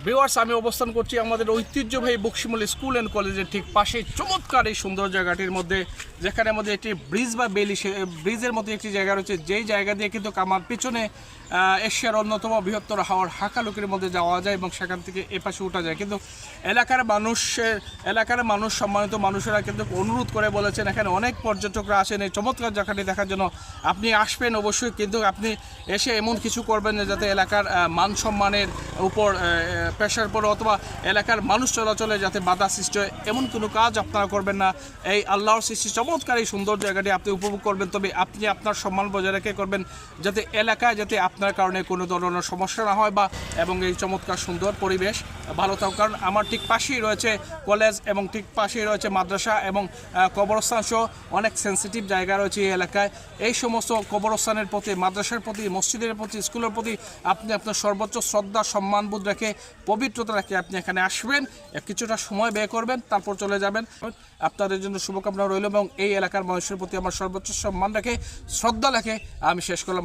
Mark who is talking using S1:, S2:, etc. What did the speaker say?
S1: Viewers, আমি অবস্থান করছি আমাদের ঐতিহ্যবাহী বক্সিমূলী স্কুল অ্যান্ড কলেজের ঠিক পাশে চমৎকার এই সুন্দর জায়গাটির মধ্যে, যেখানে আমাদের একটি ব্রিজ বা বেলি, ব্রিজের মধ্যে একটি জায়গা রয়েছে, যেই জায়গা দিয়ে কিন্তু আমার পিছনে এশিয়ার অন্যতম বৃহত্তর হাওড় হাকালুকির মধ্যে যাওয়া যায় এবং সেখান থেকে এপাশে উঠা যায়। কিন্তু এলাকার মানুষ সম্মানিত মানুষেরা কিন্তু অনুরোধ করে বলেছেন এখানে অনেক পর্যটকরা আসেন এই চমৎকার জায়গাটি দেখার জন্য। আপনি আসবেন অবশ্যই, কিন্তু আপনি এসে এমন কিছু করবেন না যাতে এলাকার মান সম্মানের উপর প্রেশার পড়ে অথবা এলাকার মানুষ চলাচলে যাতে বাধা সৃষ্টি হয়, এমন কোনো কাজ আপনারা করবেন না। এই আল্লাহর সৃষ্টি চমৎকার এই সুন্দর জায়গাটি আপনি উপভোগ করবেন, তবে আপনি আপনার সম্মান বজায় রেখে করবেন, যাতে এলাকায় যাতে আপনার কারণে কোনো ধরনের সমস্যা না হয় বা এবং এই চমৎকার সুন্দর পরিবেশ ভালো থাকুক। কারণ আমার ঠিক পাশেই রয়েছে কলেজ এবং ঠিক পাশেই রয়েছে মাদ্রাসা এবং কবরস্থান সহ অনেক সেন্সিটিভ জায়গা রয়েছে এই এলাকায়। এই সমস্ত কবরস্থানের প্রতি, মাদ্রাসার প্রতি, মসজিদের প্রতি, স্কুলের প্রতি আপনি আপনার সর্বোচ্চ শ্রদ্ধা সম্মানবোধ রেখে, পবিত্রতা রেখে আপনি এখানে আসবেন, কিছুটা সময় ব্যয় করবেন, তারপর চলে যাবেন। আপনাদের জন্য শুভকামনা রইল এবং এই এলাকার মানুষের প্রতি আমার সর্বোচ্চ সম্মান রেখে, শ্রদ্ধা রেখে আমি শেষ করলাম।